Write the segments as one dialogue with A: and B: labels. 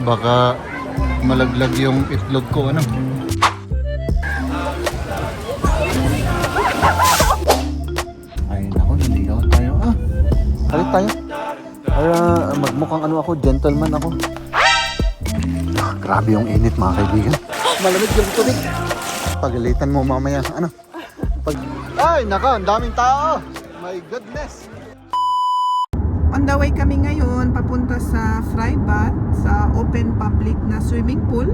A: Baka malaglag yung itlog ko, ano. Ay nako, naligaw tayo. Kalit tayo. Para magmukhang ano ako, gentleman ako. Grabe yung init mga kaibigan. Malamig yung tubig. Pagalitan mo mamaya. Ano? Ay nako, ang daming tao. My goodness.
B: On the way kami ngayon papunta sa Freibad, sa open public na swimming pool.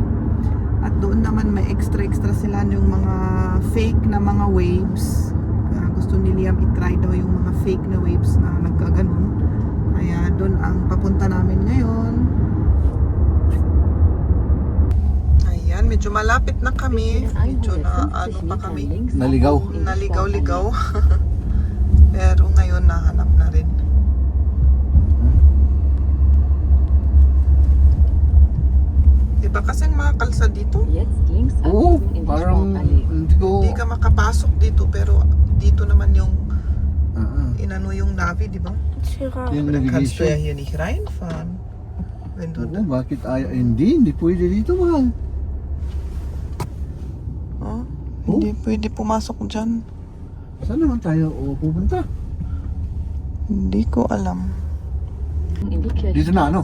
B: At doon naman may extra sila yung mga fake na mga waves. Gusto ni Liam i-try daw yung mga fake na waves na nagkaganon. Kaya doon ang papunta namin ngayon. Ayan, medyo malapit na kami. Medyo na ano pa kami. Naligaw-ligaw. Pero ngayon nahanap na rin. Diba kasing mga kalsa dito?
A: Oo, parang
B: Hindi ka makapasok dito pero dito naman yung inano yung Navi, di ba?
A: yung
B: Kannst du ja
A: navigation.
B: hier nicht reinfahren. Wenn du
A: Oo, bakit hindi pwede dito, mahal.
B: hindi pwede pumasok dyan.
A: Saan naman tayo pupunta?
B: Hindi ko alam.
A: Dito na, ano?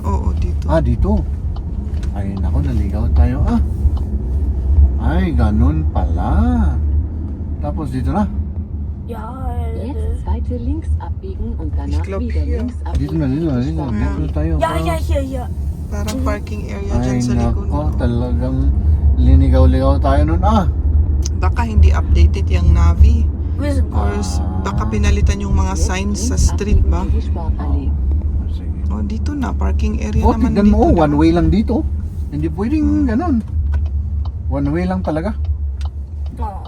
B: Oo, dito.
A: Dito. Ay nako, naligaw tayo. Ay, ganun pala. Tapos dito na.
C: Ja,
D: Jetzt zweite links abbiegen und danach
B: glaub,
D: wieder
B: hier.
D: links
A: Dito
D: abbiegen.
A: na. Dito na tayo.
C: ja, hier.
B: Parang parking area
A: Ay
B: dyan sa likod.
A: nako, talagang linigaw-ligaw tayo nun.
B: Baka hindi updated yung Navi.
C: Wir sind
B: Or baka pinalitan yung mga signs sa street ba?
D: In die Sportallee.
A: Sige.
B: O, dito na. Parking area naman
A: Tignan mo,
B: dito.
A: one way lang dito. Hindi pwedeng ganun. One way lang talaga.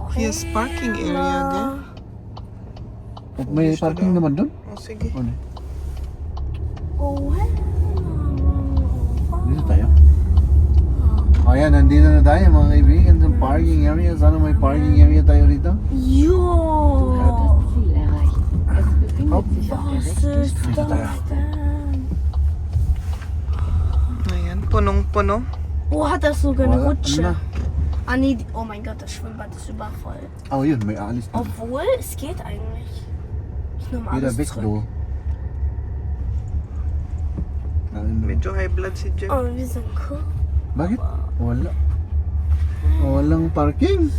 B: Here's parking area again.
A: At may parking naman doon.
B: O, sige.
A: Ano?
C: Oh,
A: Dito tayo. Ayan, nandito na tayo mga kaibigan sa parking area. Sana may parking area tayo dito.
C: Jo.
D: Das Ziel erreicht. Es befindet sich auf der
C: Was
D: rechten
C: ist
A: Dito tayo.
C: das denn?
B: Ayan, punong-puno.
C: Oh, hat das sogar eine
A: Wala
C: Rutsche?
A: na.
C: Nee, oh mein Gott, das Schwimmbad ist übervoll.
A: Oh, yun, may aalis na.
C: Obwohl, es geht eigentlich. Ich nehme
A: Wieder
C: alles
A: weg,
C: zurück.
A: do. Ano?
B: Medyo high blood si Jem.
C: Oh, wir sind cool.
A: Bakit? Wala. Walang parking.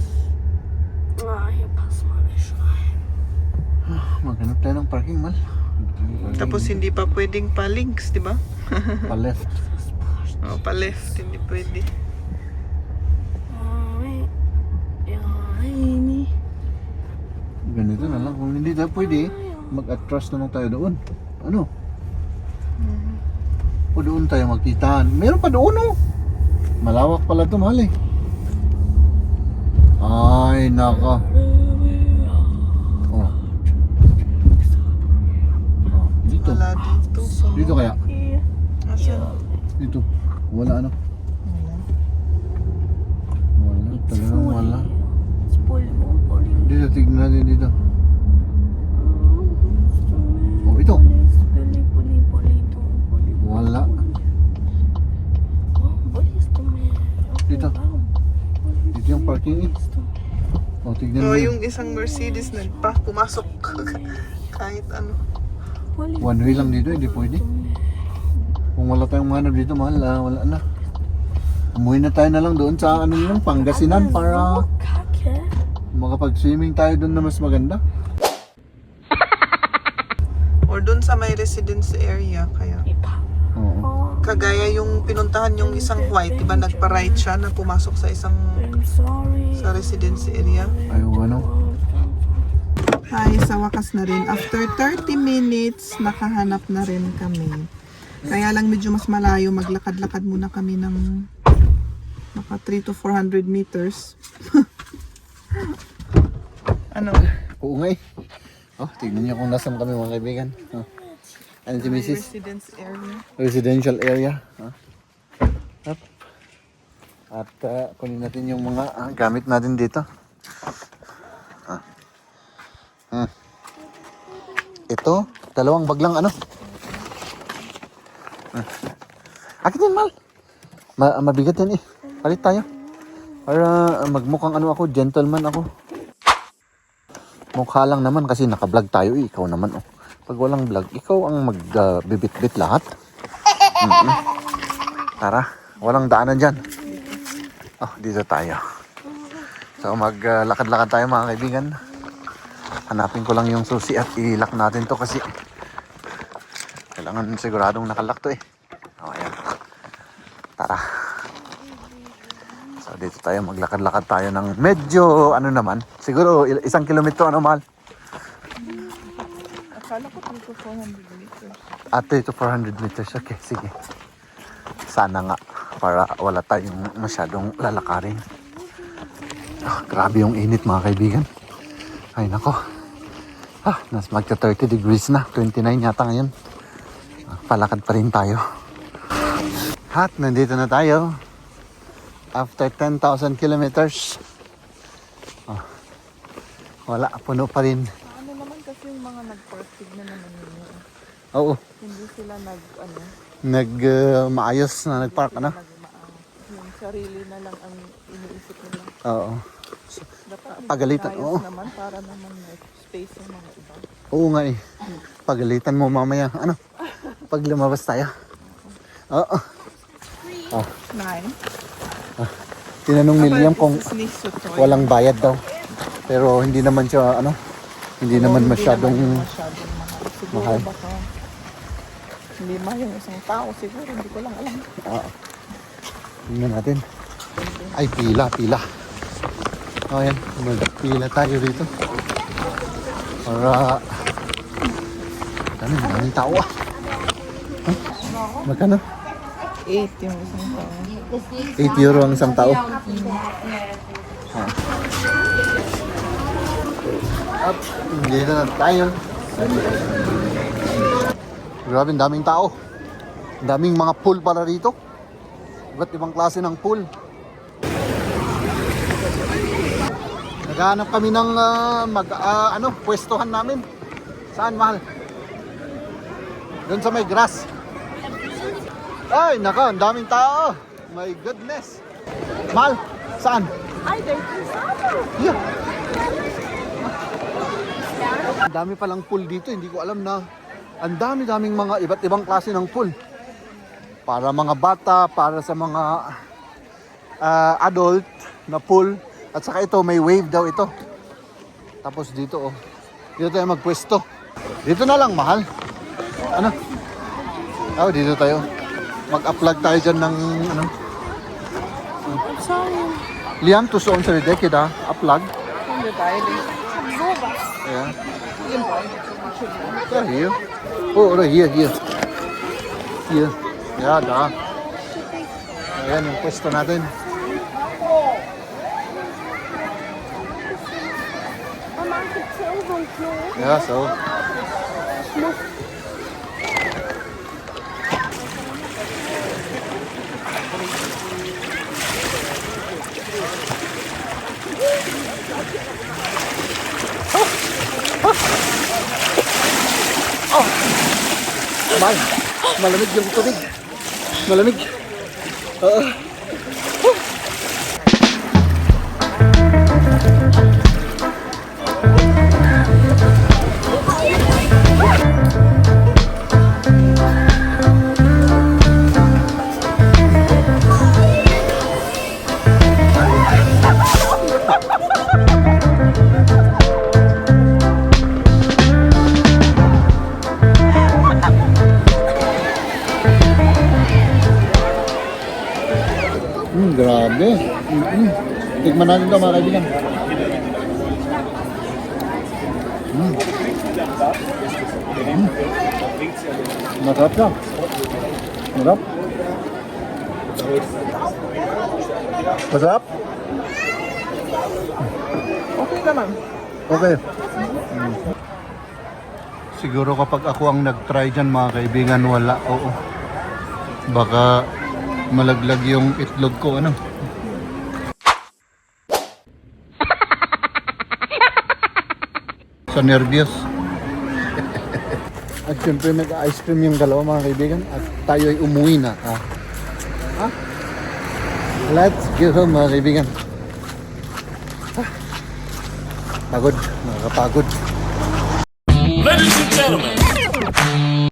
C: Hier passt man nicht rein.
A: Maghanap tayo ng parking, mal.
B: Tapos hindi pa pwedeng pa-links, di ba?
A: Pa left.
B: O, pa-left, hindi pwede.
C: Ini.
A: Ganito na lang. Kung hindi tayo pwede, mag-atras na lang tayo doon. Ano? O doon tayo magkitaan. Meron pa doon, oh. Malawak pala ito, mahal eh. Ay, naka. Oh. Dito.
B: Wala dito.
A: Dito kaya?
B: Asan?
A: Dito. Wala ano? Wala. Talagang wala. Dito, tignan natin dito. Oh, ito. Wala. Dito. Dito yung parking eh. Oh, tignan mo.
B: O, yung isang Mercedes pumasok kahit ano.
A: One way lang dito, hindi pwede. Kung wala tayong manap dito, mahal, wala na. Umuwi na tayo na lang doon sa ano yung Pangasinan para makapag-swimming tayo doon na mas maganda.
B: Or dun sa may residence area, kaya.
A: Oo.
B: Kagaya yung pinuntahan yung isang white, diba nagpa-right siya na pumasok sa isang sa residence area.
A: Ayaw ano.
B: Ay, sa wakas na rin. After 30 minutes, nakahanap na rin kami. Kaya lang medyo mas malayo, maglakad-lakad muna kami ng naka 3 to 400 meters. Ano?
A: Oo nga eh. Oh, tignan niyo kung nasan kami mga kaibigan. Oh. Ano si Mrs.?
B: Residence area.
A: Residential area. Up. At kunin natin yung mga gamit natin dito. Ito, dalawang bag lang ano. Akin yan, Mal. Mabigat yan eh. Palit tayo. Para magmukhang ano ako, gentleman ako. Mukha lang naman kasi naka-vlog tayo eh. Ikaw naman oh. Pag walang vlog, ikaw ang magbibit-bit lahat. Tara, walang daanan dyan. Oh, dito tayo. So maglakad-lakad tayo mga kaibigan. Hanapin ko lang yung susi at i-lock natin to kasi kailangan siguradong nakalak to eh. Oh, ayan. Tara. So dito tayo, maglakad-lakad tayo ng medyo ano naman. Siguro 1 kilometro ano Mal?
B: Akala ko 3 to 400 meters.
A: At 3 to 400 meters. Okay, sige. Sana nga para wala tayong masyadong lalakarin. Oh, grabe yung init mga kaibigan. Ay nako. Magka 30 degrees na. 29 yata ngayon. Palakad pa rin tayo. At nandito na tayo. After 10,000 kilometers. Oh, wala, puno pa rin.
B: Ano naman kasi yung mga nag-perfect na naman yun.
A: Oo.
B: Hindi sila
A: Maayos na nagpark ano?
B: yung sarili na lang ang iniisip nila.
A: Oo.
B: Dapat
A: Pagalitan, oo.
B: naman para naman may space yung mga iba.
A: Oo nga eh. Pagalitan mo mamaya. Ano? Pag lumabas tayo. Oo.
B: 9.
A: Tinanong ni Liam kung walang bayad daw. Pero hindi naman siya ano. Hindi naman masyadong
B: mahal.
A: mahal.
B: Siguro baka 5 yung isang tao siguro. Hindi ko lang alam.
A: Tingnan natin. Ay, pila. O yan. Magpila tayo rito. Para daming tao ah. Huh? Magkano?
B: 8 yung isang tao.
A: 8 euro ang isang tao. Up, dito na tayo. Grabe, ang daming tao. Ang daming mga pool pala rito. Iba't ibang klase ng pool. Naghahanap kami ng pwestuhan namin. Saan, mahal? Doon sa may grass. Ay, naka, ang daming tao. My goodness. Mahal, saan?
B: Ay, there's
A: Yeah. Ang dami palang pool dito, hindi ko alam na ang dami-daming mga iba't ibang klase ng pool. Para mga bata, para sa mga adult na pool. At saka ito, may wave daw ito. Tapos dito, oh. Dito tayo magpwesto. Dito na lang, mahal. Ano? Oh, dito tayo. Mag-upload tayo dyan ng, ano? Liam, tusoon sa ridek, da? Upload.
B: Hindi tayo din.
A: Yeah.
B: Yun po.
A: Yeah, here. Oh, right here. Here. Yeah, da. Ayan yung pwesto natin. Yeah, so. Malamig yung tubig. Malamig. Grabe. Tikman natin ito mga kaibigan. Masarap siya. Masarap. Masarap?
B: Okay naman.
A: Okay. Siguro kapag ako ang nag-try dyan mga kaibigan, wala. Oo. Baka malaglag yung itlog ko, ano? Sa nervyos. At syempre nag-ice cream yung dalawa mga kaibigan at tayo ay umuwi na. Let's go home mga kaibigan. Pagod, nakakapagod.
E: Ladies and gentlemen,